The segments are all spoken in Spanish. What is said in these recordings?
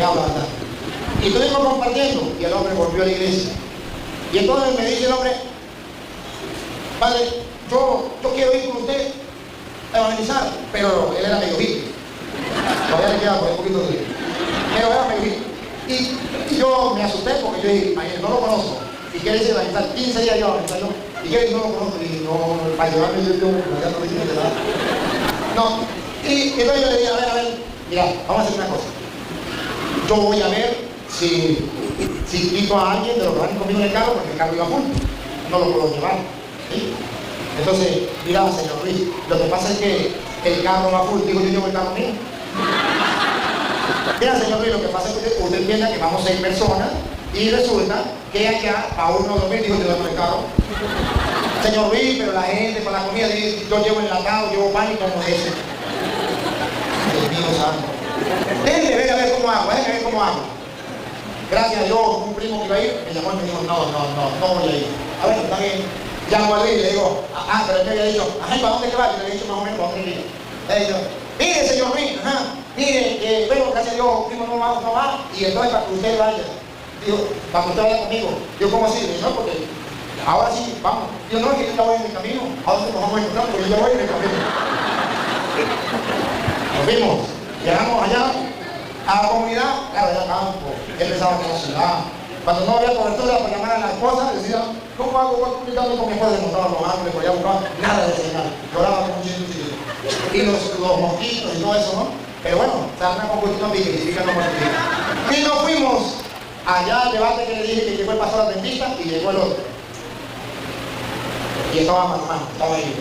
habla bastante. Y estuvimos compartiendo y el hombre volvió a la iglesia. Y entonces me dice el hombre, padre, yo quiero ir con usted a evangelizar, pero él era medio hippie. Todavía le queda por un poquito de vida. Pero era medio hippie. Y yo me asusté porque yo dije, no lo conozco. ¿Y qué dice evangelizar? 15 días yo evangelizando. ¿Y qué dice? No lo conozco. Y no, para llevarme yo no me tiene que dar. No. Y entonces yo le dije, a ver, mira, vamos a hacer una cosa. Yo voy a ver si quito a alguien de los que van conmigo en el carro, porque el carro iba junto. No lo puedo llevar. ¿Sí? Entonces, mira, señor Luis, lo que pasa es que el carro va full. Digo, yo llevo el carro mío. Mira, señor Luis, lo que pasa es que usted entienda que vamos 6 personas y resulta que allá a uno dormir, dijo, yo llevo el carro. Señor Luis, pero la gente para la comida, yo llevo enlatado, llevo pan y como ese. Dios mío santo. Déjenme ver a ver cómo hago, Gracias a Dios, un primo que iba a ir, me llamó y me dijo, no voy a ir. A ver, está bien. Llamo a Luis y le digo, pero él me había dicho, ¿para dónde que va? Yo le había dicho más o menos para dónde iba. Le digo, mire, señor Luis, mire, bueno, gracias a Dios, primo no va, y entonces para que usted vaya. Digo, para que usted vaya conmigo. Digo, ¿cómo así? Le digo, no, porque ahora sí, vamos. Digo, no, es que yo ya voy en el camino. ¿A dónde nos vamos a encontrar? Porque yo ya voy en el camino. Nos vimos, llegamos allá a la comunidad, claro, allá campo. Él pensaba que era ciudad. Cuando no había cobertura para llamar a la esposa, decía, ¿cómo hago? Voy a comunicarme con mi esposa, le mostraban los ángeles, por allá buscaba, nada de señal. Lloraba como un chiquito. Y los mosquitos y todo eso, ¿no? Pero bueno, Sarna con cuestión que significa no mortifica. Y nos fuimos allá al debate que le dije que llegó el pastor adventista y llegó el otro. Y estaba mano a mano, estaba ahí.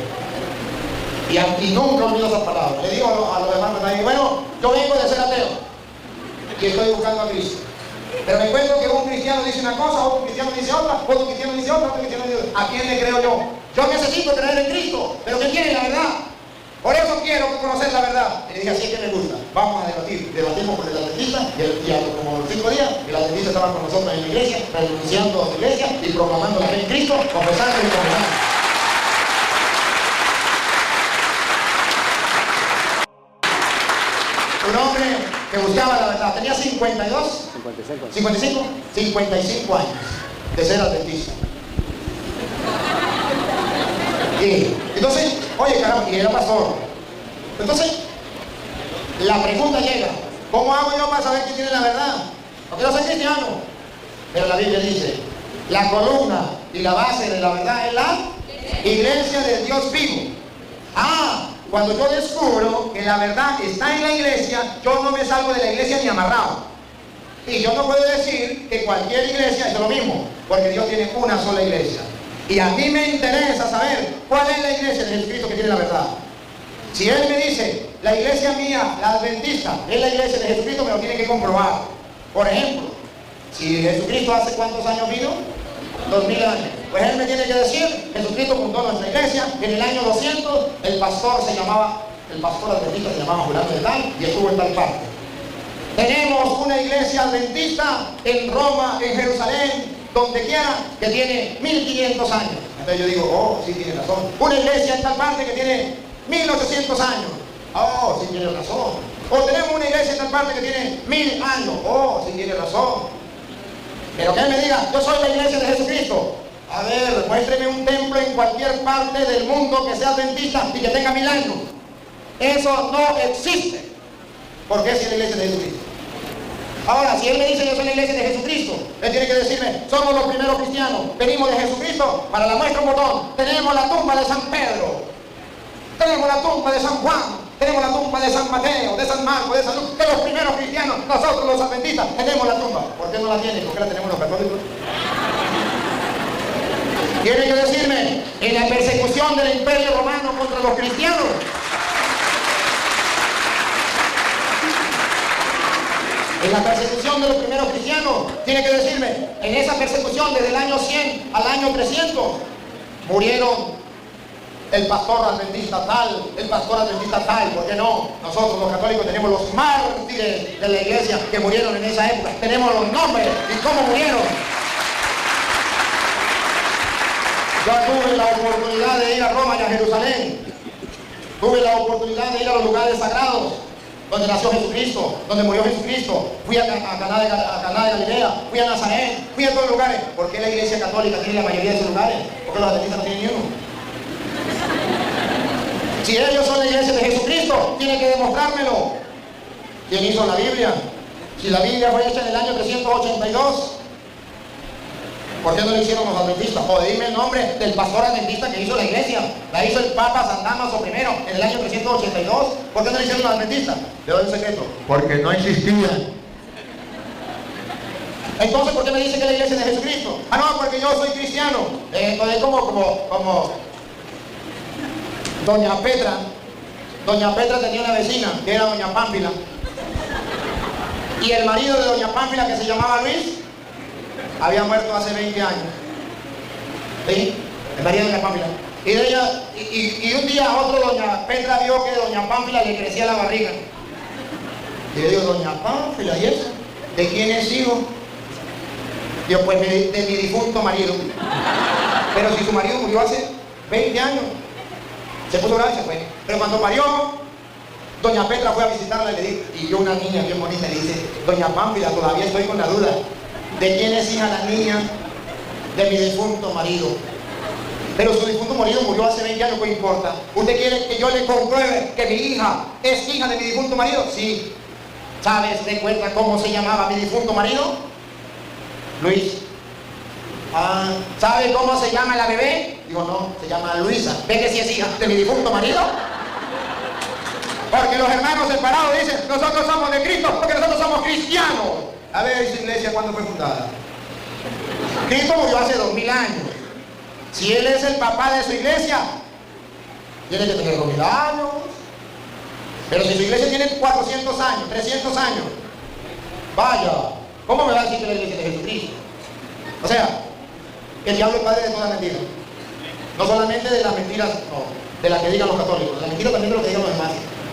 Y nunca olvido esas palabras. Le digo a los hermanos también, bueno, yo vengo de ser ateo y estoy buscando a Cristo. Pero me encuentro que un cristiano dice una cosa, otro cristiano dice otra, otro cristiano dice otra, otro cristiano dice otra. ¿A quién le creo yo? Yo necesito creer en Cristo, pero ¿qué quiere la verdad? Por eso quiero conocer la verdad. Y le dije, así es que me gusta. Vamos a debatir. Debatimos con el adventista y como los 5 días, el adventista estaba con nosotros en la iglesia, renunciando a su iglesia y proclamando la fe en Cristo, confesando y confesando. Un hombre que buscaba la verdad, tenía 55 años de ser adventista. Y entonces, oye caramba, y era pastor. Entonces, la pregunta llega, ¿cómo hago yo para saber quién tiene la verdad? Porque yo soy cristiano. Pero la Biblia dice, la columna y la base de la verdad es la iglesia del Dios vivo. Cuando yo descubro que la verdad está en la iglesia, yo no me salgo de la iglesia ni amarrado. Y yo no puedo decir que cualquier iglesia es lo mismo, porque Dios tiene una sola iglesia. Y a mí me interesa saber cuál es la iglesia de Jesucristo que tiene la verdad. Si Él me dice, la iglesia mía, la adventista, es la iglesia de Jesucristo, me lo tiene que comprobar. Por ejemplo, si Jesucristo hace cuántos años vino, 2000 años. Pues Él me tiene que decir, Jesucristo fundó nuestra iglesia, en el año 200, el pastor adventista se llamaba Fulano de Tal, y estuvo en tal parte. Tenemos una iglesia adventista en Roma, en Jerusalén, donde quiera, que tiene 1500 años. Entonces yo digo, sí tiene razón. Una iglesia en tal parte que tiene 1800 años. Sí tiene razón. O tenemos una iglesia en tal parte que tiene 1000 años. Sí tiene razón. Pero que Él me diga, yo soy la iglesia de Jesucristo. A ver, muéstreme un templo en cualquier parte del mundo que sea adventista y que tenga 1000 años. Eso no existe. ¿Por qué si es la iglesia de Jesucristo? Ahora, si Él me dice yo soy la iglesia de Jesucristo, Él tiene que decirme, somos los primeros cristianos, venimos de Jesucristo. Para la muestra un botón, tenemos la tumba de San Pedro, tenemos la tumba de San Juan, tenemos la tumba de San Mateo, de San Marcos, de San Lucas, de los primeros cristianos. Nosotros los adventistas tenemos la tumba. ¿Por qué no la tienen? ¿Por qué la tenemos los católicos? Tiene que decirme, en la persecución del Imperio Romano contra los cristianos, en la persecución de los primeros cristianos, tiene que decirme, en esa persecución desde el año 100 al año 300, murieron el pastor adventista tal, el pastor adventista tal. ¿Por qué no? Nosotros los católicos tenemos los mártires de la iglesia que murieron en esa época. Tenemos los nombres y cómo murieron. Yo tuve la oportunidad de ir a Roma y a Jerusalén. Tuve la oportunidad de ir a los lugares sagrados. donde nació Jesucristo, donde murió Jesucristo. Fui a Caná de Galilea, fui a Nazaret, fui a todos los lugares. ¿Por qué la iglesia católica tiene la mayoría de esos lugares? ¿Por qué los adventistas no tienen ni uno? Si ellos son la iglesia de Jesucristo, tienen que demostrármelo. ¿Quién hizo la Biblia? Si la Biblia fue hecha en el año 382, ¿por qué no lo hicieron los adventistas? O dime el nombre del pastor adventista que hizo la iglesia. La hizo el Papa San Damaso I en el año 382. ¿Por qué no lo hicieron los adventistas? Le doy un secreto. Porque no existían. Entonces, ¿por qué me dice que la iglesia es de Jesucristo? Ah, no, porque yo soy cristiano. Entonces, como Doña Petra. Doña Petra tenía una vecina que era Doña Pámpila. Y el marido de Doña Pámpila, que se llamaba Luis, había muerto hace 20 años. ¿Sí? El marido de Doña Pámpila. Y de ella, y un día a otro Doña Petra vio que Doña Pámpila le crecía la barriga. Y le digo, Doña Pámpila, ¿y eso? ¿De quién es hijo? Digo, pues de mi difunto marido. Pero si su marido murió hace 20 años. Se puso bravo y se fue. Pero cuando parió, Doña Petra fue a visitarla y le dijo, y yo una niña bien bonita le dice, Doña Pámpila, todavía estoy con la duda. ¿De quién es hija la niña? De mi difunto marido. Pero su difunto marido murió hace 20 años, ¿qué importa? ¿Usted quiere que yo le compruebe que mi hija es hija de mi difunto marido? Sí. ¿Sabes? ¿Recuerda cómo se llamaba mi difunto marido? Luis. Ah, ¿sabe cómo se llama la bebé? Digo, no, se llama Luisa. ¿Ve que si es hija de mi difunto marido? Porque los hermanos separados dicen, nosotros somos de Cristo porque nosotros somos cristianos. A ver, ¿su iglesia cuándo fue fundada? Cristo murió hace 2000 años. Si Él es el papá de su iglesia, tiene que tener 2000 años. Pero si su iglesia tiene 400 años, 300 años, vaya, ¿cómo me va a decir que la iglesia es de Jesucristo? O sea, el diablo es padre de todas las mentiras. No solamente de las mentiras, no, de las que digan los católicos, de las mentiras también de lo que digan los demás.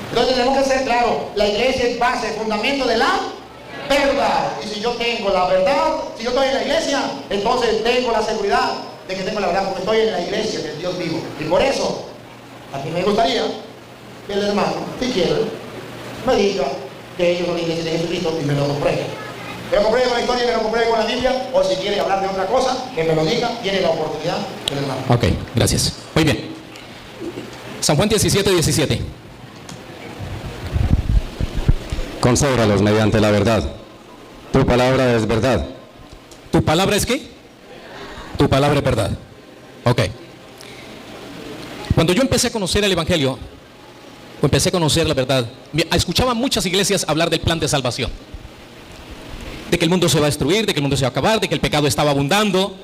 Entonces tenemos que ser claros, la iglesia es base, fundamento de la verdad. Y si yo tengo la verdad, si yo estoy en la iglesia, entonces tengo la seguridad de que tengo la verdad, porque estoy en la iglesia del Dios vivo. Y por eso, a mí me gustaría que el hermano, si quiere, me diga que ellos son la iglesia de Jesucristo y me lo compruebe. Que lo compruebe con la historia y me lo compruebe con la Biblia, o si quiere hablar de otra cosa, que me lo diga, tiene la oportunidad del hermano. Ok, gracias. Muy bien. San Juan 17:17. Conságralos mediante la verdad. Tu palabra es verdad. ¿Tu palabra es qué? Tu palabra es verdad. Ok. Cuando yo empecé a conocer el Evangelio, empecé a conocer la verdad, escuchaba muchas iglesias hablar del plan de salvación. De que el mundo se va a destruir, de que el mundo se va a acabar, de que el pecado estaba abundando,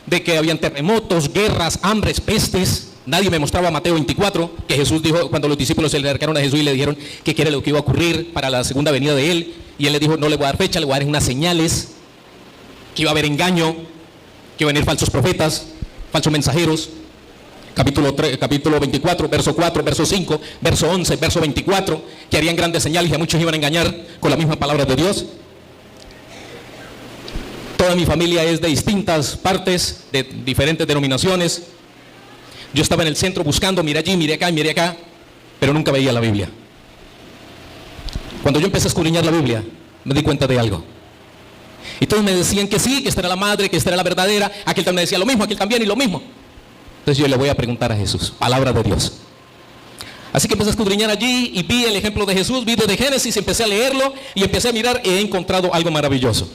de que habían terremotos, guerras, hambres, pestes. Nadie me mostraba Mateo 24, que Jesús dijo, cuando los discípulos se le acercaron a Jesús y le dijeron que qué era lo que iba a ocurrir para la segunda venida de Él. Y Él le dijo, no le voy a dar fecha, le voy a dar unas señales, que iba a haber engaño, que iban a venir falsos profetas, falsos mensajeros. Capítulo 24, verso 4, verso 5, verso 11, verso 24, que harían grandes señales y a muchos iban a engañar con la misma palabra de Dios. Toda mi familia es de distintas partes, de diferentes denominaciones. Yo estaba en el centro buscando, miré allí, miré acá, pero nunca veía la Biblia. Cuando yo empecé a escudriñar la Biblia, me di cuenta de algo. Y todos me decían que sí, que esta era la madre, que esta era la verdadera. Aquel también me decía lo mismo, aquel también y lo mismo. Entonces yo le voy a preguntar a Jesús, palabra de Dios. Así que empecé a escudriñar allí y vi el ejemplo de Jesús, vi desde Génesis, empecé a leerlo y empecé a mirar y he encontrado algo maravilloso.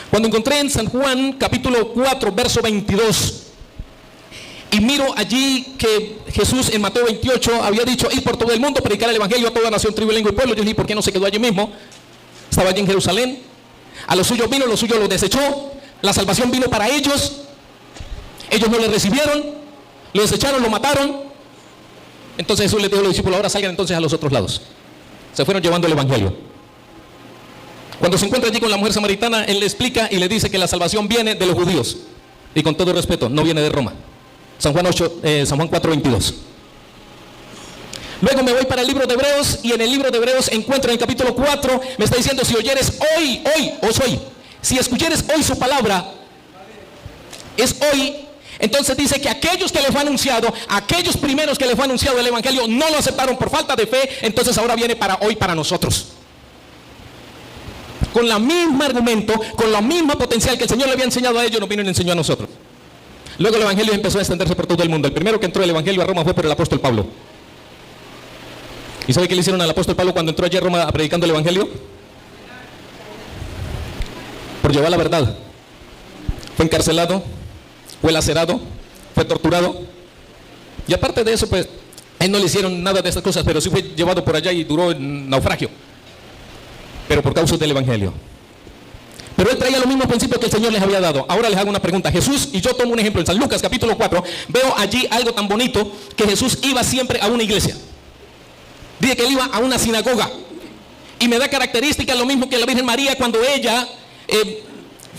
Cuando encontré en San Juan capítulo 4 verso 22 y miro allí que Jesús en Mateo 28 había dicho, ir por todo el mundo, predicar el evangelio a toda nación, tribu, lengua y pueblo. Yo dije, ¿por qué no se quedó allí mismo? Estaba allí en Jerusalén, a los suyos vino, los suyos los desechó, la salvación vino para ellos, ellos no le recibieron, lo desecharon, lo mataron. Entonces Jesús les dijo a los discípulos, ahora salgan entonces a los otros lados. Se fueron llevando el evangelio. Cuando se encuentra allí con la mujer samaritana, él le explica y le dice que la salvación viene de los judíos. Y con todo respeto, no viene de Roma. San Juan 4:22. Luego me voy para el libro de Hebreos y en el libro de Hebreos encuentro en el capítulo 4, me está diciendo, si oyeres hoy, si escuchares hoy su palabra, es hoy, Entonces dice que aquellos que les fue anunciado, aquellos primeros que les fue anunciado el evangelio, no lo aceptaron por falta de fe. Entonces ahora viene para hoy, para nosotros, con la misma argumento, con la misma potencial que el Señor le había enseñado a ellos, nos vino y nos enseñó a nosotros. Luego el evangelio empezó a extenderse por todo el mundo. El primero que entró el evangelio a Roma fue por el apóstol Pablo. ¿Y sabe qué le hicieron al apóstol Pablo cuando entró allí a Roma predicando el evangelio? Por llevar la verdad. Fue encarcelado, fue lacerado, fue torturado. Y aparte de eso, pues, a él no le hicieron nada de estas cosas, pero sí fue llevado por allá y duró en naufragio. Pero por causa del evangelio. Pero él traía los mismos principios que el Señor les había dado. Ahora les hago una pregunta. Jesús, y yo tomo un ejemplo en San Lucas capítulo 4, veo allí algo tan bonito, que Jesús iba siempre a una iglesia. Dice que él iba a una sinagoga. Y me da características lo mismo que la Virgen María cuando ella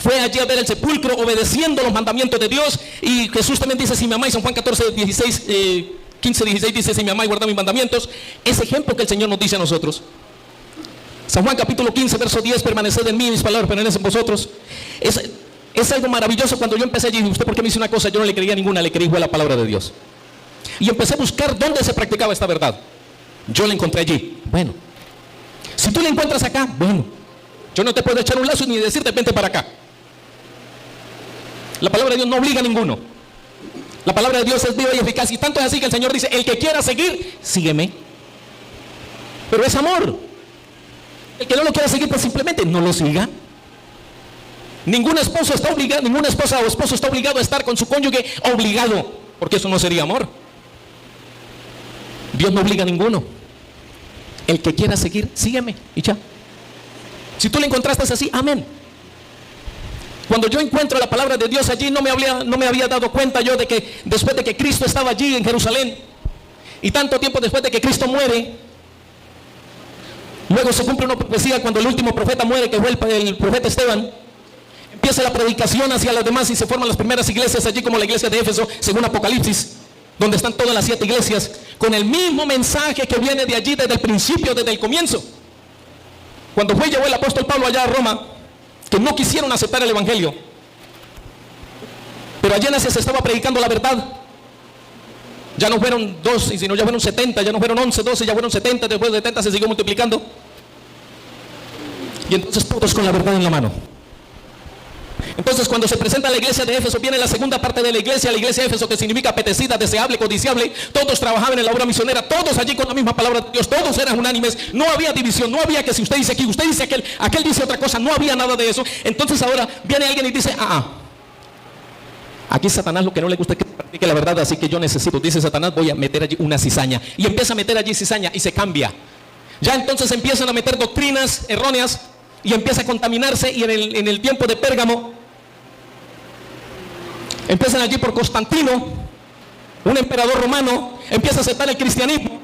fue allí a ver el sepulcro, obedeciendo los mandamientos de Dios. Y Jesús también dice: si me amáis, San Juan 14, 16, 15, 16 dice: si me amáis, guardad mis mandamientos. Ese ejemplo que el Señor nos dice a nosotros. San Juan capítulo 15, verso 10: permaneced en mí, mis palabras permanecen en vosotros. Es algo maravilloso. Cuando yo empecé allí, ¿usted por qué me hizo una cosa? Yo no le creía ninguna, le creí igual a la palabra de Dios. Y empecé a buscar dónde se practicaba esta verdad. Yo la encontré allí. Bueno, si tú la encuentras acá, bueno, yo no te puedo echar un lazo ni decirte vente para acá. La palabra de Dios no obliga a ninguno. La palabra de Dios es viva y eficaz. Y tanto es así que el Señor dice: el que quiera seguir, sígueme. Pero es amor. El que no lo quiera seguir, pues simplemente no lo siga. Ningún esposo está obligado, ninguna esposa o esposo está obligado a estar con su cónyuge obligado, porque eso no sería amor. Dios no obliga a ninguno. El que quiera seguir, sígueme y ya. Si tú le encontraste así, amén. Cuando yo encuentro la palabra de Dios allí, no me había dado cuenta yo de que después de que Cristo estaba allí en Jerusalén, y tanto tiempo después de que Cristo muere, luego se cumple una profecía cuando el último profeta muere, que fue el profeta Esteban. Empieza la predicación hacia los demás y se forman las primeras iglesias allí, como la iglesia de Éfeso, según Apocalipsis, donde están todas las 7 iglesias, con el mismo mensaje que viene de allí desde el principio, desde el comienzo. Cuando llevó el apóstol Pablo allá a Roma, que no quisieron aceptar el evangelio, pero allí en Asia se estaba predicando la verdad. Ya no fueron 2, sino ya fueron 70, ya no fueron 11, 12, ya fueron 70, después de 70 se siguió multiplicando. Y entonces todos con la verdad en la mano. Entonces cuando se presenta la iglesia de Éfeso, viene la segunda parte de la iglesia de Éfeso, que significa apetecida, deseable, codiciable. Todos trabajaban en la obra misionera, todos allí con la misma palabra de Dios, todos eran unánimes, no había división, no había que si usted dice aquí, usted dice aquel dice otra cosa, no había nada de eso. Entonces ahora viene alguien y dice: aquí Satanás lo que no le gusta es que practique la verdad, así que yo necesito, dice Satanás, voy a meter allí una cizaña. Y empieza a meter allí cizaña y se cambia. Ya entonces empiezan a meter doctrinas erróneas y empieza a contaminarse. Y en el tiempo de Pérgamo, empiezan allí por Constantino, un emperador romano, empieza a aceptar el cristianismo.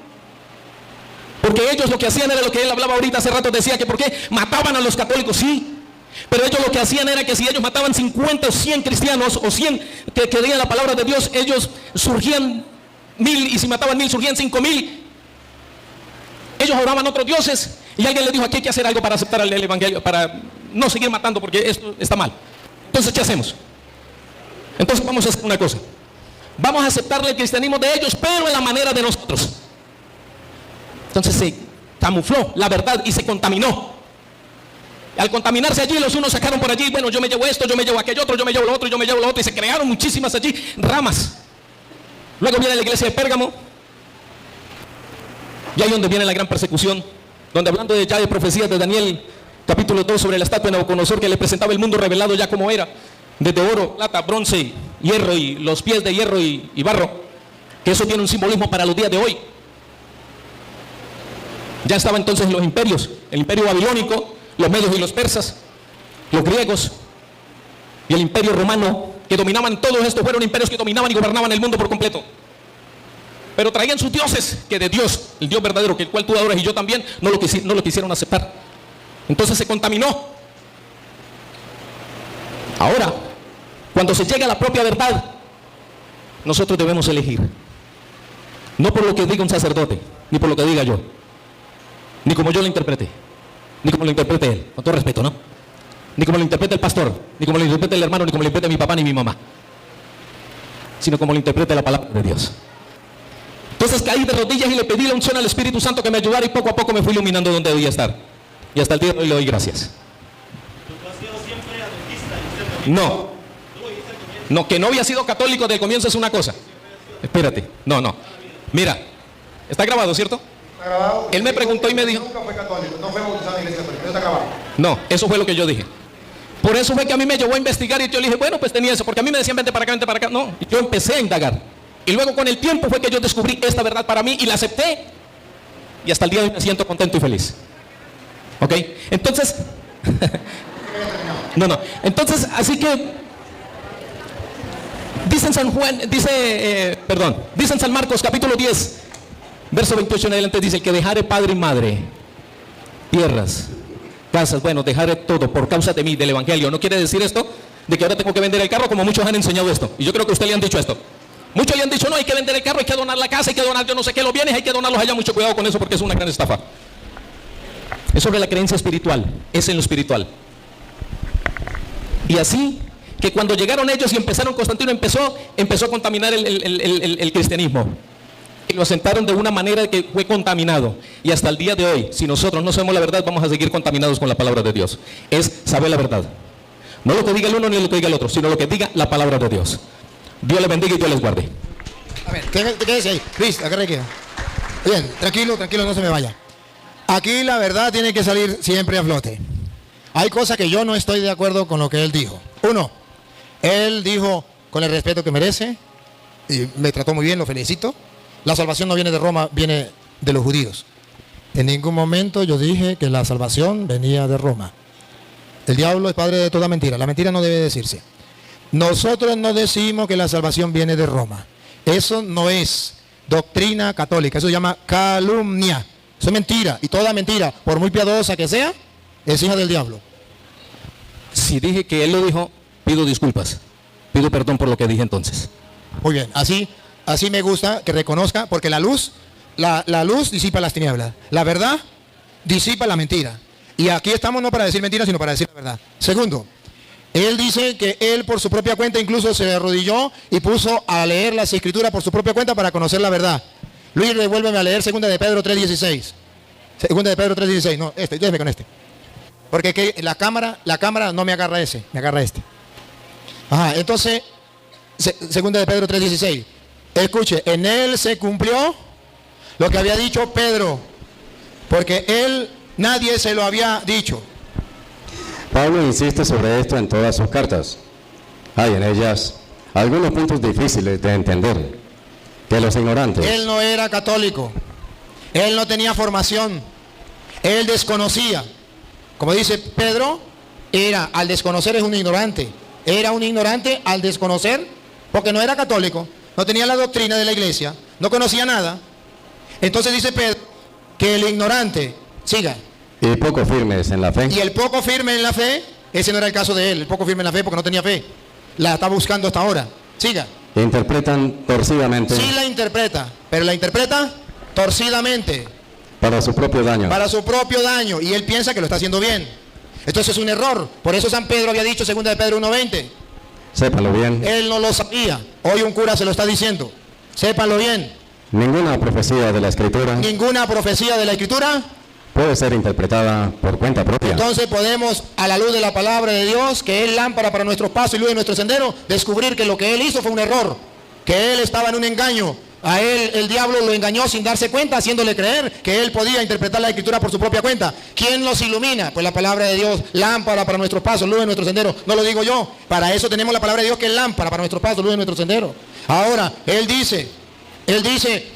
Porque ellos lo que hacían era lo que él hablaba ahorita hace rato, decía que por qué mataban a los católicos, sí. Pero ellos lo que hacían era que si ellos mataban 50 o 100 cristianos o 100 que creían la palabra de Dios, ellos surgían 1000, y si mataban 1000 surgían 5000. Ellos adoraban a otros dioses y alguien les dijo: aquí hay que hacer algo para aceptar el evangelio, para no seguir matando, porque esto está mal. Entonces, ¿qué hacemos? Entonces vamos a hacer una cosa: vamos a aceptarle el cristianismo de ellos, pero en la manera de nosotros. Entonces se camufló la verdad y se contaminó. Al contaminarse allí, los unos sacaron por allí: bueno, yo me llevo esto, yo me llevo aquello otro, yo me llevo lo otro, yo me llevo lo otro. Y se crearon muchísimas allí ramas. Luego viene la iglesia de Pérgamo, y ahí donde viene la gran persecución, donde hablando ya de profecías de Daniel capítulo 2 sobre la estatua de Nabucodonosor, que le presentaba el mundo revelado ya como era, desde oro, plata, bronce, hierro, y los pies de hierro y barro, que eso tiene un simbolismo para los días de hoy. Ya estaban entonces los imperios: el imperio babilónico, los medios y los persas, los griegos y el imperio romano, que dominaban. Todos estos fueron imperios que dominaban y gobernaban el mundo por completo. Pero traían sus dioses, que de Dios, el Dios verdadero, que el cual tú adoras y yo también, no lo quisieron aceptar. Entonces se contaminó. Ahora, cuando se llega a la propia verdad, nosotros debemos elegir. No por lo que diga un sacerdote, ni por lo que diga yo, ni como yo lo interprete, ni como lo interprete él, con todo respeto, ¿no? Ni como lo interprete el pastor, ni como lo interprete el hermano, ni como lo interprete mi papá ni mi mamá. sino como lo interpreta la palabra de Dios. Entonces caí de rodillas y le pedí la unción al Espíritu Santo que me ayudara, y poco a poco me fui iluminando donde debía estar. Y hasta el día de hoy le doy gracias. No, que no había sido católico desde el comienzo es una cosa. Espérate, no. Mira, está grabado, ¿cierto? ¿Está grabado? Él me preguntó y me dijo... Nunca fue católico, no fue bautizado en la iglesia católica, está grabado. No, eso fue lo que yo dije. Por eso fue que a mí me llevó a investigar, y yo le dije, bueno, pues tenía eso, porque a mí me decían vente para acá, vente para acá. No, yo empecé a indagar. Y luego con el tiempo fue que yo descubrí esta verdad para mí y la acepté. Y hasta el día de hoy me siento contento y feliz. ¿Ok? Entonces... no. Entonces, así que... Dice en San Marcos capítulo 10, verso 28 en adelante, dice: el que dejare padre y madre, tierras, casas, bueno, dejare todo por causa de mí, del evangelio. No quiere decir esto de que ahora tengo que vender el carro, como muchos han enseñado esto. Y yo creo que a usted le han dicho esto. Muchos le han dicho, no, hay que vender el carro, hay que donar la casa, hay que donar yo no sé qué, los bienes, hay que donarlos allá. Mucho cuidado con eso, porque es una gran estafa. Es sobre la creencia espiritual, es en lo espiritual. Y así que cuando llegaron ellos y empezaron, Constantino empezó a contaminar el cristianismo. Y lo asentaron de una manera que fue contaminado. Y hasta el día de hoy, si nosotros no sabemos la verdad, vamos a seguir contaminados con la palabra de Dios. Es saber la verdad. No lo que diga el uno ni lo que diga el otro, sino lo que diga la palabra de Dios. Dios les bendiga y Dios les guarde. A ver, quédese ahí. Luis, agarre aquí. Bien, tranquilo, no se me vaya. Aquí la verdad tiene que salir siempre a flote. Hay cosas que yo no estoy de acuerdo con lo que él dijo. Uno, él dijo con el respeto que merece, y me trató muy bien, lo felicito. La salvación no viene de Roma, viene de los judíos. En ningún momento yo dije que la salvación venía de Roma. El diablo es padre de toda mentira. La mentira no debe decirse. Nosotros no decimos que la salvación viene de Roma. Eso no es doctrina católica. Eso se llama calumnia. Eso es mentira. Y toda mentira, por muy piadosa que sea, es hija del diablo. Si dije que él lo dijo, pido disculpas. Pido perdón por lo que dije entonces. Muy bien. Así me gusta que reconozca, porque la luz disipa las tinieblas. La verdad disipa la mentira. Y aquí estamos no para decir mentiras, sino para decir la verdad. Segundo, él dice que él por su propia cuenta incluso se arrodilló y puso a leer las escrituras por su propia cuenta para conocer la verdad. Luis, devuélveme a leer 2 de Pedro 3:16. 2 de Pedro 3:16. No, déjeme con este. Porque que la cámara no me agarra ese, me agarra este. Ajá, entonces, 2 de Pedro 3:16. Escuche, en él se cumplió lo que había dicho Pedro, porque nadie se lo había dicho. Pablo insiste sobre esto en todas sus cartas. Hay en ellas algunos puntos difíciles de entender, que los ignorantes... Él no era católico, él no tenía formación, él desconocía. Como dice Pedro, al desconocer es un ignorante. Era un ignorante al desconocer, porque no era católico, no tenía la doctrina de la iglesia, no conocía nada. Entonces dice Pedro que el ignorante, siga. Y poco firmes en la fe. Y el poco firme en la fe, ese no era el caso de él, el poco firme en la fe porque no tenía fe. La está buscando hasta ahora. Siga. Interpretan torcidamente. Sí la interpreta, pero la interpreta torcidamente. Para su propio daño. Para su propio daño. Y él piensa que lo está haciendo bien. Entonces es un error. Por eso San Pedro había dicho, 2 de Pedro 1:20. Sépanlo bien. Él no lo sabía. Hoy un cura se lo está diciendo. Sépanlo bien. Ninguna profecía de la Escritura. Ninguna profecía de la Escritura puede ser interpretada por cuenta propia. Entonces podemos, a la luz de la palabra de Dios, que es lámpara para nuestros pasos y luz de nuestro sendero, descubrir que lo que él hizo fue un error. Que él estaba en un engaño. A él el diablo lo engañó sin darse cuenta, haciéndole creer que él podía interpretar la Escritura por su propia cuenta. ¿Quién nos ilumina? Pues la palabra de Dios, lámpara para nuestros pasos, luz de nuestro sendero. No lo digo yo, para eso tenemos la palabra de Dios que es lámpara para nuestros pasos, luz de nuestro sendero. Ahora, él dice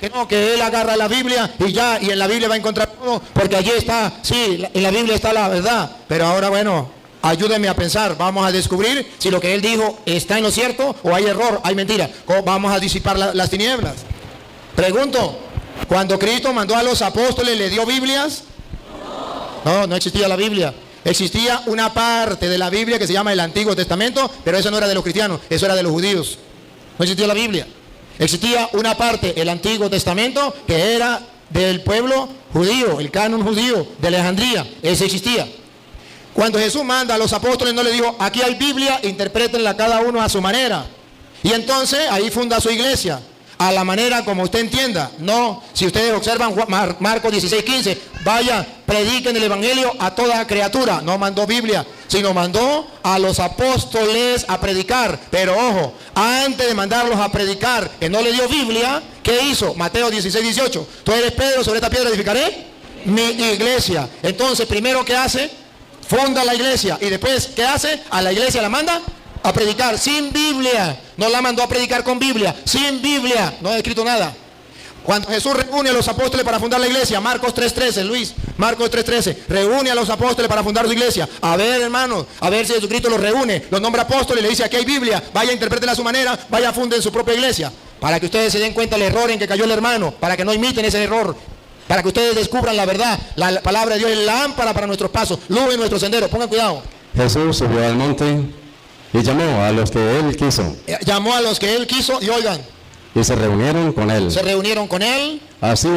que no, que él agarra la Biblia y ya, y en la Biblia va a encontrar todo, porque allí está, sí, en la Biblia está la verdad. Pero ahora, bueno, ayúdenme a pensar, vamos a descubrir si lo que él dijo está en lo cierto o hay error, hay mentira. ¿Cómo vamos a disipar las tinieblas? Pregunto, cuando Cristo mandó a los apóstoles, ¿le dio Biblias? No existía la Biblia. Existía una parte de la Biblia que se llama el Antiguo Testamento, pero eso no era de los cristianos, eso era de los judíos. No existía la Biblia. Existía una parte, el Antiguo Testamento, que era del pueblo judío, el canon judío de Alejandría. Ese existía. Cuando Jesús manda a los apóstoles, no le dijo, aquí hay Biblia, interprétenla cada uno a su manera. Y entonces ahí funda su iglesia, a la manera como usted entienda. No, si ustedes observan Marcos 16:15, vaya, prediquen el evangelio a toda criatura. No mandó Biblia, sino mandó a los apóstoles a predicar. Pero ojo, antes de mandarlos a predicar, que no le dio Biblia, ¿qué hizo? Mateo 16:18, tú eres Pedro, sobre esta piedra edificaré mi iglesia. Entonces, primero, ¿qué hace? Funda la iglesia. Y después, ¿qué hace? A la iglesia la manda a predicar sin Biblia. No la mandó a predicar con Biblia, sin Biblia, no ha escrito nada. Cuando Jesús reúne a los apóstoles para fundar la iglesia, Marcos 3:13, Luis, Marcos 3:13, reúne a los apóstoles para fundar su iglesia. A ver, hermanos, a ver si Jesucristo los reúne, los nombra apóstoles, le dice: aquí hay Biblia, vaya, interprétenla a su manera, vaya, funden su propia iglesia. Para que ustedes se den cuenta del error en que cayó el hermano, para que no imiten ese error, para que ustedes descubran la verdad. La palabra de Dios es lámpara para nuestros pasos, luz en nuestro sendero. Pongan cuidado. Jesús subió al monte y llamó a los que él quiso. Llamó a los que él quiso y oigan. Y se reunieron con él. Se reunieron con él. Así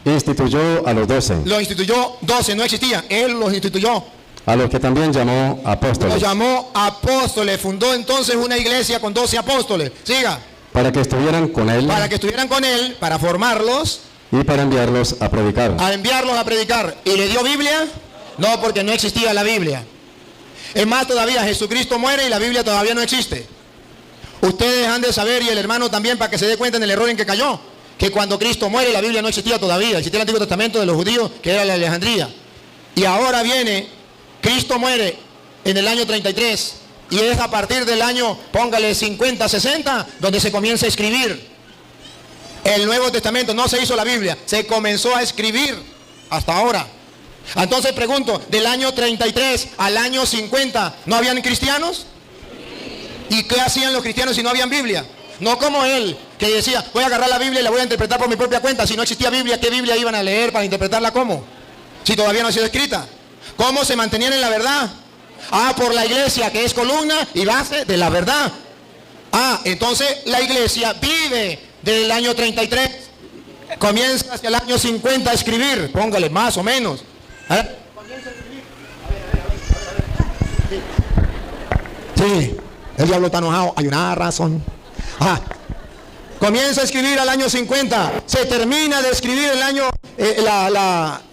instituyó a los 12. Lo instituyó 12, no existía. Él los instituyó. A los que también llamó apóstoles. Los llamó apóstoles. Fundó entonces una iglesia con 12 apóstoles. Siga. Para que estuvieran con él. Para que estuvieran con él, para formarlos. Y para enviarlos a predicar. A enviarlos a predicar. ¿Y le dio Biblia? No, porque no existía la Biblia. Es más, todavía Jesucristo muere y la Biblia todavía no existe. Ustedes han de saber, y el hermano también, para que se dé cuenta en el error en que cayó, que cuando Cristo muere la Biblia no existía todavía. Existía el Antiguo Testamento de los judíos, que era la Alejandría. Y ahora viene, Cristo muere en el año 33, y es a partir del año, póngale 50, 60, donde se comienza a escribir el Nuevo Testamento. No se hizo la Biblia, se comenzó a escribir hasta ahora. Entonces pregunto, del año 33 al año 50, ¿no habían cristianos? ¿Y qué hacían los cristianos si no habían Biblia? No como él, que decía: voy a agarrar la Biblia y la voy a interpretar por mi propia cuenta. Si no existía Biblia, ¿qué Biblia iban a leer para interpretarla cómo? Si todavía no ha sido escrita. ¿Cómo se mantenían en la verdad? Por la iglesia, que es columna y base de la verdad. Entonces la iglesia vive del año 33, comienza hacia el año 50 a escribir, póngale más o menos. Comienza a escribir. Sí, el diablo está enojado, hay una razón. Comienza a escribir al año 50, se termina de escribir el año,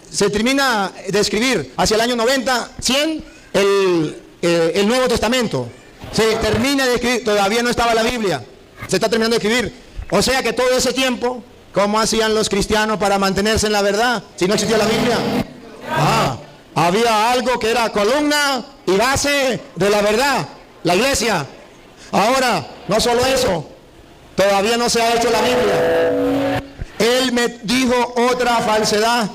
se termina de escribir hacia el año 90, 100, el Nuevo Testamento. Se termina de escribir, todavía no estaba la Biblia, se está terminando de escribir. O sea que todo ese tiempo, ¿cómo hacían los cristianos para mantenerse en la verdad si no existía la Biblia? Había algo que era columna y base de la verdad, la iglesia. Ahora, no solo eso, todavía no se ha hecho la Biblia. Él me dijo otra falsedad,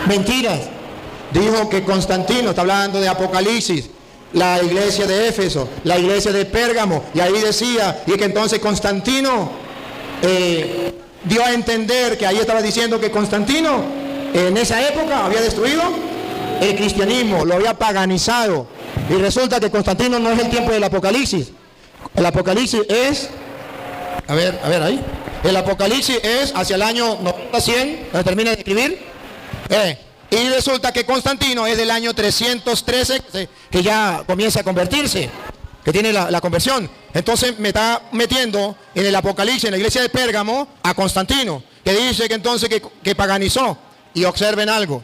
mentiras. Dijo que Constantino, está hablando de Apocalipsis, la iglesia de Éfeso, la iglesia de Pérgamo, y ahí decía, y que entonces Constantino dio a entender, que ahí estaba diciendo que Constantino en esa época había destruido el cristianismo, lo había paganizado. Y resulta que Constantino no es el tiempo del Apocalipsis. El Apocalipsis es, a ver ahí, el Apocalipsis es hacia el año 90, 100, donde termina de escribir. Y resulta que Constantino es del año 313, que ya comienza a convertirse, que tiene la conversión. Entonces me está metiendo en el Apocalipsis, en la iglesia de Pérgamo, a Constantino, que dice que entonces que paganizó. Y observen algo,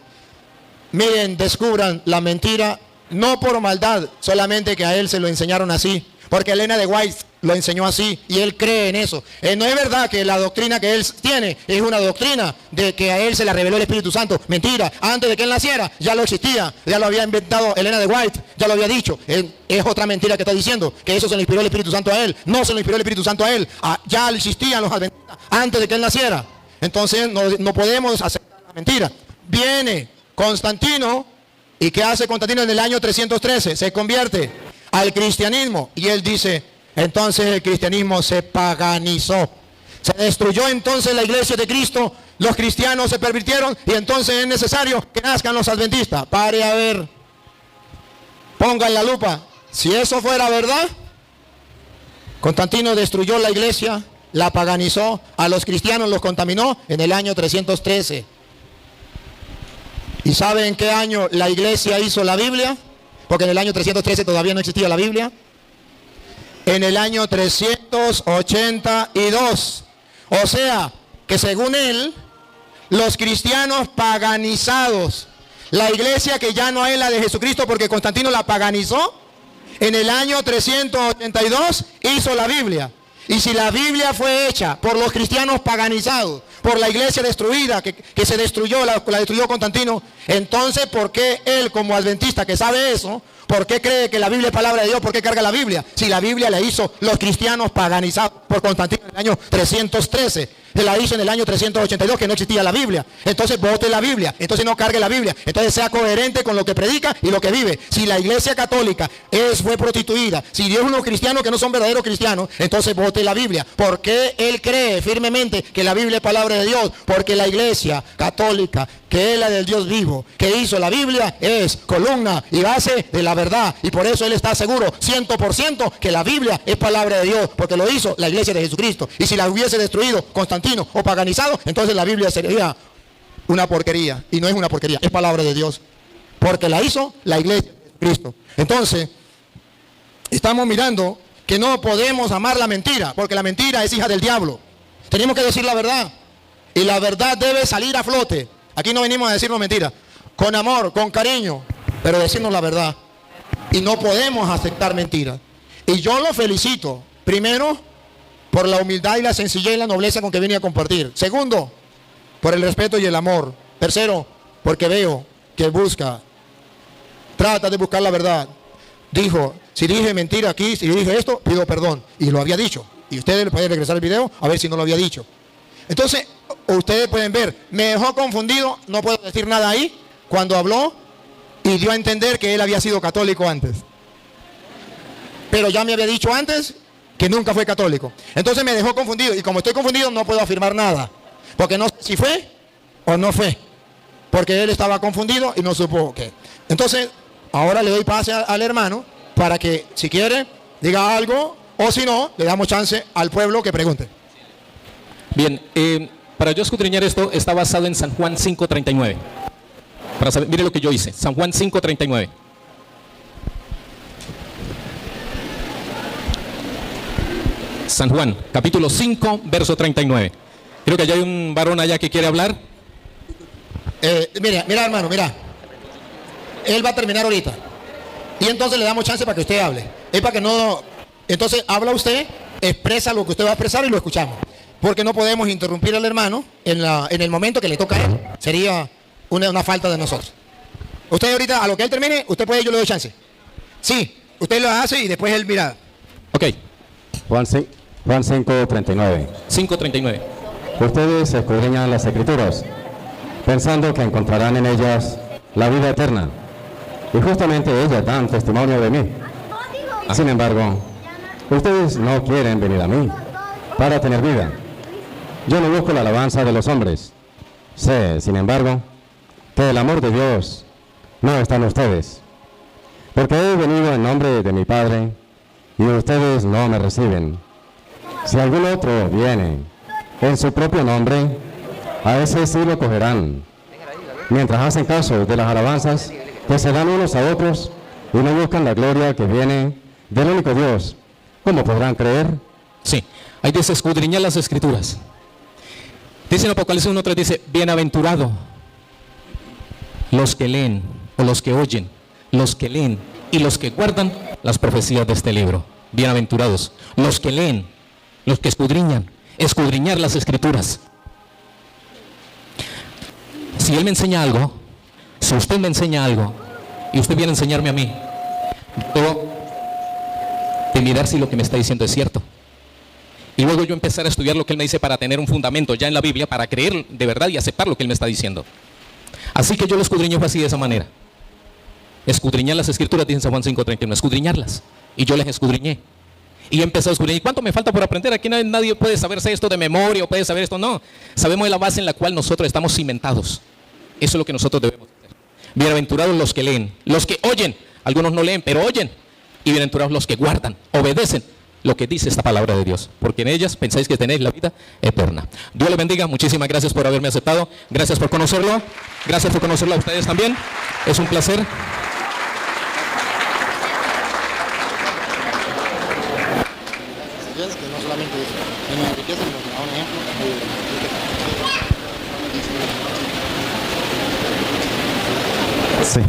miren, descubran la mentira, no por maldad, solamente que a él se lo enseñaron así, porque Elena de White lo enseñó así y él cree en eso. No es verdad que la doctrina que él tiene es una doctrina de que a él se la reveló el Espíritu Santo. Mentira, antes de que él naciera ya lo existía, ya lo había inventado Elena de White, ya lo había dicho. Es otra mentira que está diciendo, que eso se lo inspiró el Espíritu Santo a él. No se lo inspiró el Espíritu Santo a él, ya existían los adventistas antes de que él naciera. Entonces no podemos aceptar la mentira. Viene Constantino, ¿y qué hace Constantino en el año 313? Se convierte al cristianismo y él dice, entonces el cristianismo se paganizó. Se destruyó entonces la iglesia de Cristo, los cristianos se pervirtieron y entonces es necesario que nazcan los adventistas. Pare a ver, pongan la lupa. Si eso fuera verdad, Constantino destruyó la iglesia, la paganizó, a los cristianos los contaminó en el año 313. ¿Y saben en qué año la iglesia hizo la Biblia? Porque en el año 313 todavía no existía la Biblia. en el año 382. O sea, que según él, los cristianos paganizados, la iglesia que ya no es la de Jesucristo porque Constantino la paganizó, en el año 382 hizo la Biblia. Y si la Biblia fue hecha por los cristianos paganizados, por la iglesia destruida, que se destruyó, la destruyó Constantino, entonces ¿por qué él como adventista que sabe eso, por qué cree que la Biblia es palabra de Dios? ¿Por qué carga la Biblia? Si la Biblia la hizo los cristianos paganizados por Constantino en el año 313. Se la hizo en el año 382 que no existía la Biblia. Entonces vote la Biblia, entonces no cargue la Biblia, entonces sea coherente con lo que predica y lo que vive. Si la iglesia católica fue prostituida, si Dios es unos cristianos que no son verdaderos cristianos, entonces vote la Biblia. ¿Por qué él cree firmemente que la Biblia es palabra de Dios? Porque la iglesia católica, que es la del Dios vivo, que hizo la Biblia, es columna y base de la verdad. Y por eso él está seguro 100% que la Biblia es palabra de Dios, porque lo hizo la iglesia de Jesucristo. Y si la hubiese destruido Constantino o paganizado, entonces la Biblia sería una porquería. Y no es una porquería, es palabra de Dios, porque la hizo la iglesia de Jesucristo. Entonces, estamos mirando que no podemos amar la mentira, porque la mentira es hija del diablo. Tenemos que decir la verdad, y la verdad debe salir a flote. Aquí no venimos a decirnos mentiras, con amor, con cariño, pero decirnos la verdad. Y no podemos aceptar mentiras. Y yo lo felicito, primero, por la humildad y la sencillez y la nobleza con que venía a compartir. Segundo, por el respeto y el amor. Tercero, porque veo que trata de buscar la verdad. Dijo, si dije mentira aquí, si dije esto, pido perdón. Y lo había dicho. Y ustedes pueden regresar el video a ver si no lo había dicho. Entonces, ustedes pueden ver, me dejó confundido, no puedo decir nada ahí, cuando habló y dio a entender que él había sido católico antes. Pero ya me había dicho antes que nunca fue católico. Entonces me dejó confundido, y como estoy confundido no puedo afirmar nada, porque no sé si fue o no fue, porque él estaba confundido y no supo qué. Entonces, ahora le doy pase al hermano para que, si quiere, diga algo, o si no, le damos chance al pueblo que pregunte. Bien, para yo escudriñar esto, está basado en San Juan 5:39. Para saber, mire lo que yo hice, San Juan 5:39. San Juan, capítulo 5, verso 39. Creo que allá hay un varón allá que quiere hablar. Mira hermano, mira. Él va a terminar ahorita. Y entonces le damos chance para que usted hable. Es para que no... Entonces habla usted, expresa lo que usted va a expresar y lo escuchamos. Porque no podemos interrumpir al hermano en el momento que le toca a él. Sería una falta de nosotros. Usted ahorita, a lo que él termine, usted puede, yo le doy chance. Sí, usted lo hace y después él mira. Ok. Juan 5:39. 5:39. Ustedes escudriñan las Escrituras, pensando que encontrarán en ellas la vida eterna. Y justamente ellas dan testimonio de mí. Sin embargo, ustedes no quieren venir a mí para tener vida. Yo no busco la alabanza de los hombres. Sé, sin embargo, que el amor de Dios no está en ustedes. Porque he venido en nombre de mi Padre y ustedes no me reciben. Si algún otro viene en su propio nombre, a ese sí lo cogerán. Mientras hacen caso de las alabanzas que se dan unos a otros y no buscan la gloria que viene del único Dios, ¿cómo podrán creer? Sí, ahí dice escudriñar las Escrituras. Dice en Apocalipsis 1:3, dice, bienaventurado los que leen, o los que oyen, los que leen y los que guardan las profecías de este libro. Bienaventurados los que leen, los que escudriñar las Escrituras. Si él me enseña algo, si usted me enseña algo y usted viene a enseñarme a mí, yo de mirar si lo que me está diciendo es cierto. Y luego yo empezar a estudiar lo que él me dice para tener un fundamento ya en la Biblia, para creer de verdad y aceptar lo que él me está diciendo. Así que yo lo escudriño así, de esa manera. Escudriñar las Escrituras, dice San Juan 5:31, escudriñarlas. Y yo las escudriñé. Y empecé a escudriñar. ¿Y cuánto me falta por aprender? Aquí nadie puede saberse esto de memoria o puede saber esto. No. Sabemos de la base en la cual nosotros estamos cimentados. Eso es lo que nosotros debemos hacer. Bienaventurados los que leen, los que oyen. Algunos no leen, pero oyen. Y bienaventurados los que guardan, obedecen lo que dice esta palabra de Dios, porque en ellas pensáis que tenéis la vida eterna. Dios les bendiga, muchísimas gracias por haberme aceptado, gracias por conocerlo, gracias por conocerlo a ustedes también, es un placer. ustedes que no solamente es una riqueza, sino que da un ejemplo Sí.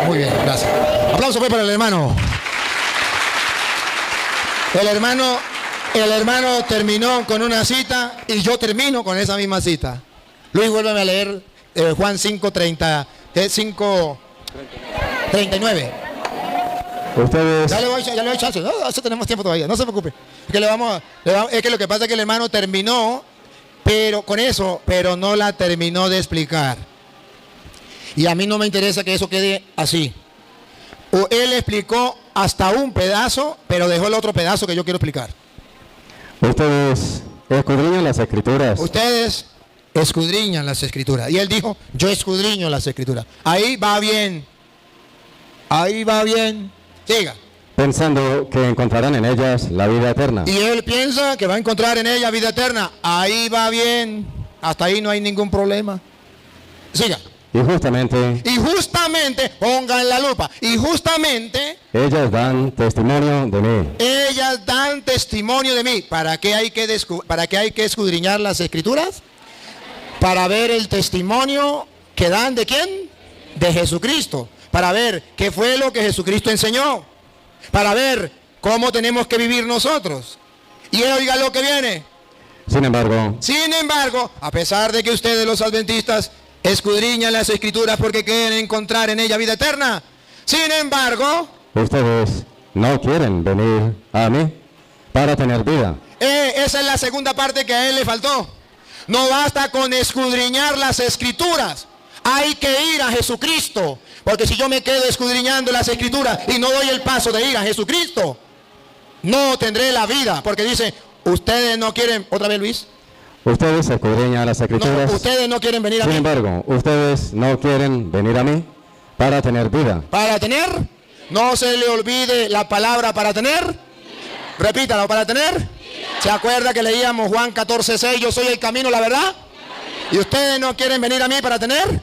Muy bien, gracias. Aplauso pues para el hermano. El hermano terminó con una cita y yo termino con esa misma cita. Luis, vuélveme a leer Juan 5:39. Ustedes, Ya le doy chance. No, eso tenemos tiempo todavía, no se preocupe. Es que es que lo que pasa es que el hermano terminó, pero con eso, pero no la terminó de explicar. Y a mí no me interesa que eso quede así. O él explicó hasta un pedazo, pero dejó el otro pedazo que yo quiero explicar. ustedes escudriñan las escrituras. Ustedes escudriñan las escrituras. Y él dijo, yo escudriño las escrituras. Ahí va bien. Ahí va bien. Siga. Pensando que encontrarán en ellas la vida eterna. Y él piensa que va a encontrar en ella vida eterna. Ahí va bien. Hasta ahí no hay ningún problema. Siga. Y justamente, Pongan la lupa. Y justamente, ellas dan testimonio de mí. ellas dan testimonio de mí. ¿Para qué hay que escudriñar las escrituras? Para ver el testimonio que dan ¿de quién? De Jesucristo. Para ver qué fue lo que Jesucristo enseñó. Para ver cómo tenemos que vivir nosotros. Y oiga lo que viene. Sin embargo, A pesar de que ustedes los adventistas escudriñan las escrituras porque quieren encontrar en ella vida eterna, sin embargo, ustedes no quieren venir a mí para tener vida. esa es la segunda parte que a él le faltó. No basta con escudriñar las escrituras. Hay que ir a Jesucristo. Porque si yo me quedo escudriñando las escrituras y no doy el paso de ir a Jesucristo, no tendré la vida. Porque dice, ustedes no quieren, otra vez Luis. Ustedes escudriñan las escrituras. No, ustedes no quieren venir a Sin mí. embargo, ustedes no quieren venir a mí para tener vida. Para tener, no se le olvide la palabra para tener. Repítalo, para tener. ¿Se acuerda que leíamos Juan 14:6? Yo soy el camino, la verdad. ¿Y ustedes no quieren venir a mí para tener?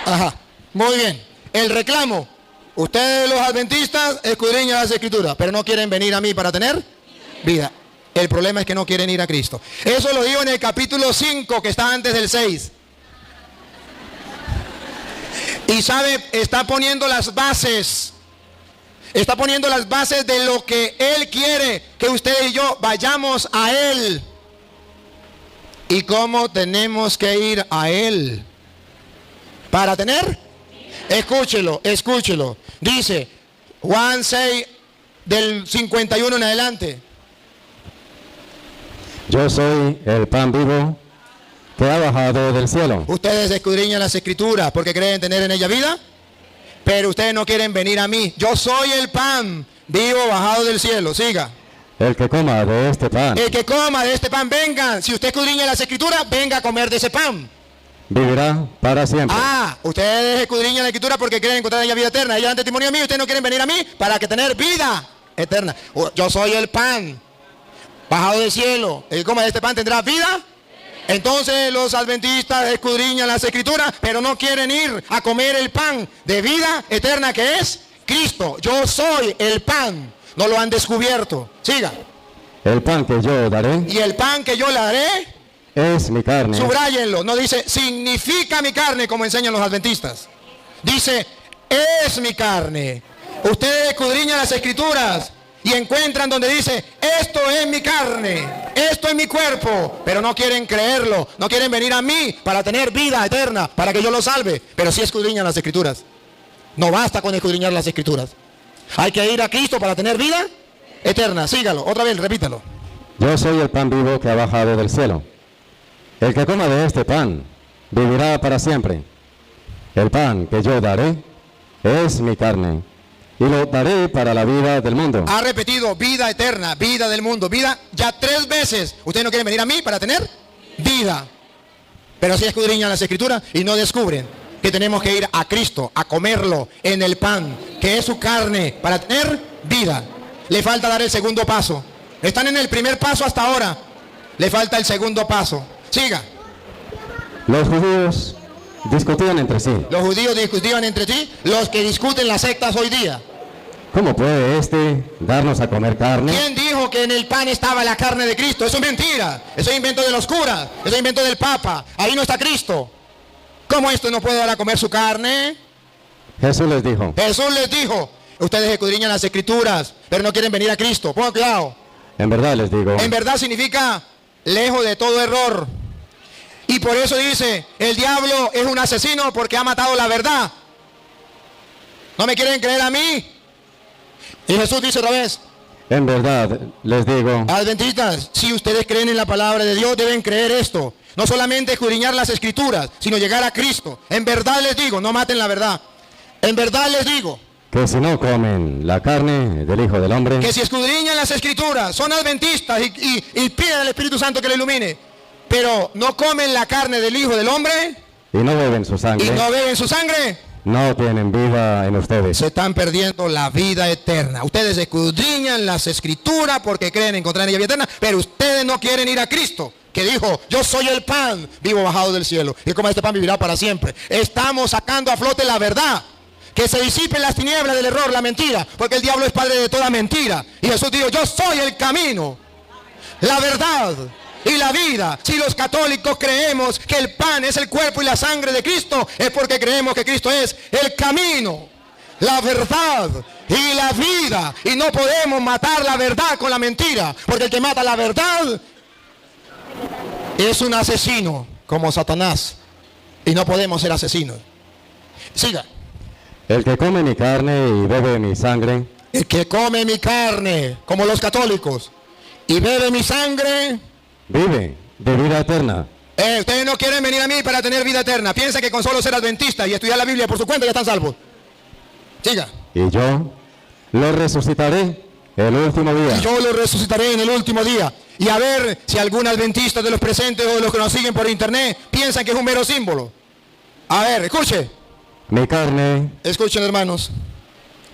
Ajá, muy bien. El reclamo. Ustedes los adventistas escudriñan las escrituras, pero no quieren venir a mí para tener vida. El problema es que no quieren ir a Cristo. Eso lo digo en el capítulo 5, que está antes del 6. Y sabe, está poniendo las bases. Está poniendo las bases de lo que Él quiere que ustedes y yo vayamos a Él. ¿Y cómo tenemos que ir a Él? ¿Para tener? Escúchelo. Dice Juan 6 del 51 en adelante. Yo soy el pan vivo que ha bajado del cielo. Ustedes escudriñan las escrituras porque creen tener en ella vida, pero ustedes no quieren venir a mí. Yo soy el pan vivo bajado del cielo. Siga. El que coma de este pan El que coma de este pan, venga. Si usted escudriña las escrituras, venga a comer de ese pan. vivirá para siempre. Ustedes escudriñan la escritura porque quieren encontrar en ella vida eterna. Ellos dan testimonio a mí, ustedes no quieren venir a mí para que tener vida eterna. Yo soy el pan bajado del cielo. El que coma de este pan tendrá vida. Entonces los adventistas escudriñan las escrituras, pero no quieren ir a comer el pan de vida eterna que es Cristo. Yo soy el pan. No lo han descubierto. Siga. El pan que yo daré Y el pan que yo le daré, es mi carne. subráyenlo. No dice significa mi carne como enseñan los adventistas. Dice es mi carne. Ustedes escudriñan las escrituras y encuentran donde dice esto es mi carne, esto es mi cuerpo, pero no quieren creerlo, no quieren venir a mí para tener vida eterna, para que yo los salve, pero sí escudriñan las escrituras. No basta con escudriñar las escrituras. Hay que ir a Cristo para tener vida eterna. Sígalo, otra vez, repítalo. Yo soy el pan vivo que ha bajado del cielo. El que coma de este pan vivirá para siempre. El pan que yo daré es mi carne y lo daré para la vida del mundo. Ha repetido vida eterna, vida del mundo, vida ya 3 veces. Ustedes no quieren venir a mí para tener vida, pero sí escudriñan las escrituras y no descubren que tenemos que ir a Cristo, a comerlo en el pan, que es su carne, para tener vida. Le falta dar el segundo paso. Están en el primer paso hasta ahora. Le falta el segundo paso. Siga. Los judíos discutían entre sí. Los judíos discutían entre sí, los que discuten las sectas hoy día. ¿Cómo puede este darnos a comer carne? ¿Quién dijo que en el pan estaba la carne de Cristo? Eso es mentira. Eso es invento de los curas. Eso es invento del Papa. Ahí no está Cristo. ¿Cómo esto no puede dar a comer su carne? Jesús les dijo, ustedes escudriñan las escrituras, pero no quieren venir a Cristo. Pongan cuidado. en verdad les digo, En verdad significa lejos de todo error. Y por eso dice, el diablo es un asesino porque ha matado la verdad. ¿No me quieren creer a mí? Y Jesús dice otra vez, en verdad les digo, adventistas, si ustedes creen en la palabra de Dios, deben creer esto. No solamente escudriñar las escrituras, sino llegar a Cristo. En verdad les digo, no maten la verdad. En verdad les digo, que si no comen la carne del Hijo del Hombre, que si escudriñan las escrituras, son adventistas y piden al Espíritu Santo que le ilumine, pero no comen la carne del Hijo del Hombre y no beben su y sangre, no beben su sangre, no tienen vida en ustedes. se están perdiendo la vida eterna. Ustedes escudriñan las escrituras porque creen encontrar en ella vida eterna, pero ustedes no quieren ir a Cristo, que dijo, yo soy el pan vivo bajado del cielo, y como este pan vivirá para siempre. Estamos sacando a flote la verdad, que se disipen las tinieblas del error, la mentira, porque el diablo es padre de toda mentira. Y Jesús dijo, yo soy el camino, la verdad y la vida. Si los católicos creemos que el pan es el cuerpo y la sangre de Cristo, es porque creemos que Cristo es el camino, la verdad y la vida. Y no podemos matar la verdad con la mentira, porque el que mata la verdad es un asesino como Satanás. Y no podemos ser asesinos. Siga. El que come mi carne y bebe mi sangre, El que come mi carne, como los católicos, y bebe mi sangre, vive de vida eterna. ustedes no quieren venir a mí para tener vida eterna. Piensan que con solo ser adventistas y estudiar la Biblia por su cuenta ya están salvos. Siga. Y yo lo resucitaré el último día. Y yo lo resucitaré en el último día. Y a ver si algún adventista de los presentes o de los que nos siguen por internet piensan que es un mero símbolo. A ver, escuchen, hermanos.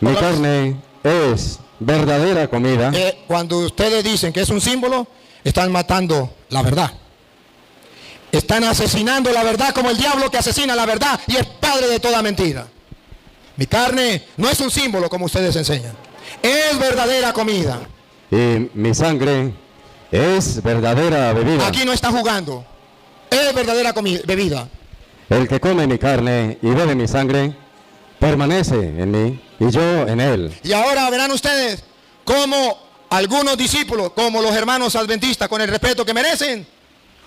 Mi carne es verdadera comida. Cuando ustedes dicen que es un símbolo, están matando la verdad. Están asesinando la verdad como el diablo que asesina la verdad y es padre de toda mentira. Mi carne no es un símbolo como ustedes enseñan. Es verdadera comida. Y mi sangre es verdadera bebida. Aquí no está jugando. Es verdadera bebida. El que come mi carne y bebe mi sangre permanece en mí y yo en él. Y ahora verán ustedes cómo algunos discípulos, como los hermanos adventistas, con el respeto que merecen,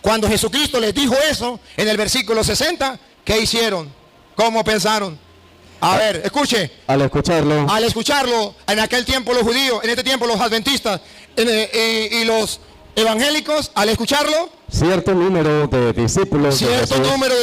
cuando Jesucristo les dijo eso en el versículo 60, ¿qué hicieron? ¿Cómo pensaron? A ver, escuche. Al escucharlo, en aquel tiempo los judíos, en este tiempo los adventistas y los evangélicos, al escucharlo, cierto número de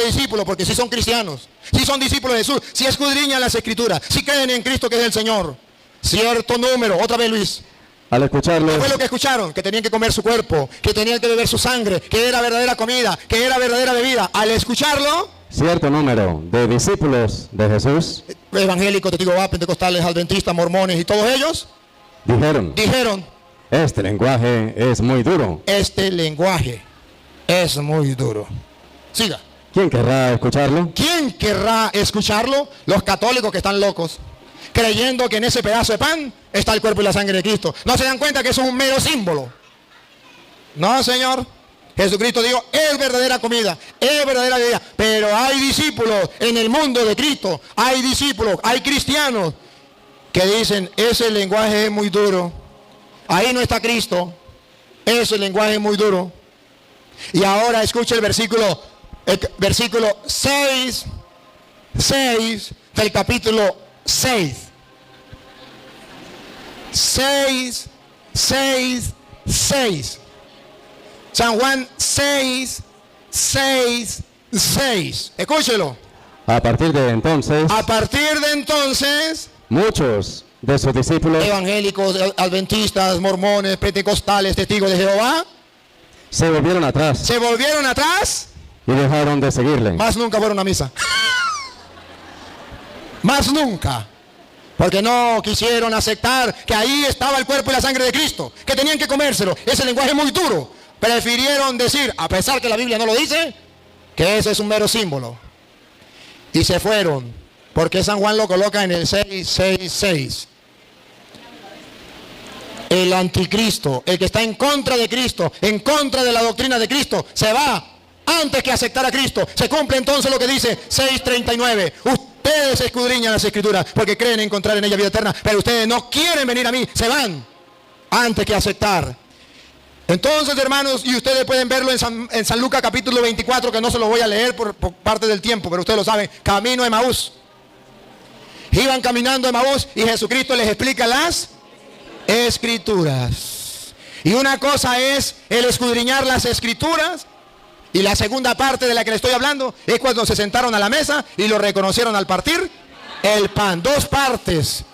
discípulos porque sí son cristianos, sí son discípulos de Jesús, sí escudriñan las escrituras, sí creen en Cristo que es el Señor. Cierto número, otra vez Luis. Al escucharlo, ¿qué fue lo que escucharon? Que tenían que comer su cuerpo, que tenían que beber su sangre, que era verdadera comida, que era verdadera bebida. Al escucharlo, cierto número de discípulos de Jesús, evangélicos, testigos, pentecostales, adventistas, mormones y todos ellos, dijeron, este lenguaje es muy duro. Este lenguaje es muy duro. Siga. ¿Quién querrá escucharlo? ¿Quién querrá escucharlo? Los católicos que están locos, creyendo que en ese pedazo de pan está el cuerpo y la sangre de Cristo. ¿No se dan cuenta que eso es un mero símbolo? No, Señor. Jesucristo dijo, es verdadera comida, es verdadera bebida. Pero hay discípulos en el mundo de Cristo, hay discípulos, hay cristianos que dicen, ese lenguaje es muy duro. Ahí no está Cristo. Ese lenguaje es muy duro. Y ahora escuche el versículo 6 del capítulo 6. 6. San Juan 6. Escúchelo. A partir de entonces, muchos de sus discípulos, evangélicos, adventistas, mormones, pentecostales, testigos de Jehová, se volvieron atrás y dejaron de seguirle. Más nunca fueron a misa. Más nunca. Porque no quisieron aceptar que ahí estaba el cuerpo y la sangre de Cristo, que tenían que comérselo. Ese lenguaje es muy duro. Prefirieron decir, a pesar que la Biblia no lo dice, que ese es un mero símbolo. Y se fueron. Porque San Juan lo coloca en el 666. El anticristo, el que está en contra de Cristo, en contra de la doctrina de Cristo, se va antes que aceptar a Cristo. Se cumple entonces lo que dice 6:39. Ustedes escudriñan las Escrituras porque creen encontrar en ella vida eterna, pero ustedes no quieren venir a mí, se van antes que aceptar. Entonces, hermanos, y ustedes pueden verlo en San Lucas capítulo 24, que no se lo voy a leer por parte del tiempo, pero ustedes lo saben, camino a Emaús. Iban caminando a Emaús y Jesucristo les explica las Escrituras. Y una cosa es el escudriñar las Escrituras, y la segunda parte de la que le estoy hablando es cuando se sentaron a la mesa y lo reconocieron al partir el pan. Dos partes.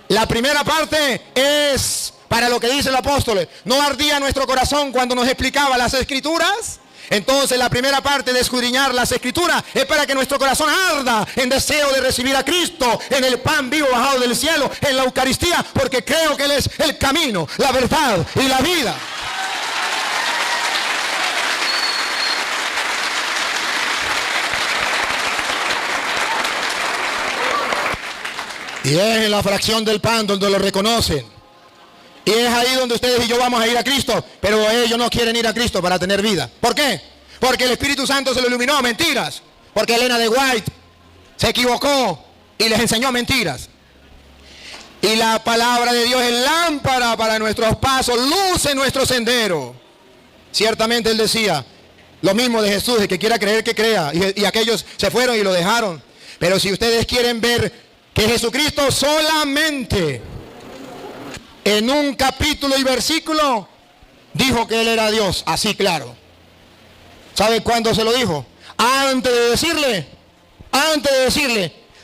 La primera parte es para lo que dice el apóstol: ¿no ardía nuestro corazón cuando nos explicaba las Escrituras? Entonces la primera parte de escudriñar las Escrituras es para que nuestro corazón arda en deseo de recibir a Cristo en el pan vivo bajado del cielo, en la Eucaristía, porque creo que Él es el camino, la verdad y la vida. Y es en la fracción del pan donde lo reconocen. Y es ahí donde ustedes y yo vamos a ir a Cristo. Pero ellos no quieren ir a Cristo para tener vida. ¿Por qué? Porque el Espíritu Santo se lo iluminó. Mentiras. Porque Elena de White se equivocó y les enseñó mentiras. Y la palabra de Dios es lámpara para nuestros pasos, luz en nuestro sendero. Ciertamente Él decía lo mismo de Jesús: el que quiera creer, que crea. Y aquellos se fueron y lo dejaron. Pero si ustedes quieren ver que Jesucristo solamente en un capítulo y versículo dijo que Él era Dios, así claro. ¿Sabe cuándo se lo dijo? Antes de decirle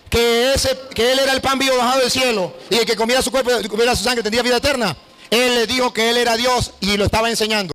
que Él era el pan vivo bajado del cielo, y el que comiera su cuerpo y comiera su sangre tendría vida eterna. Él le dijo que Él era Dios y lo estaba enseñando.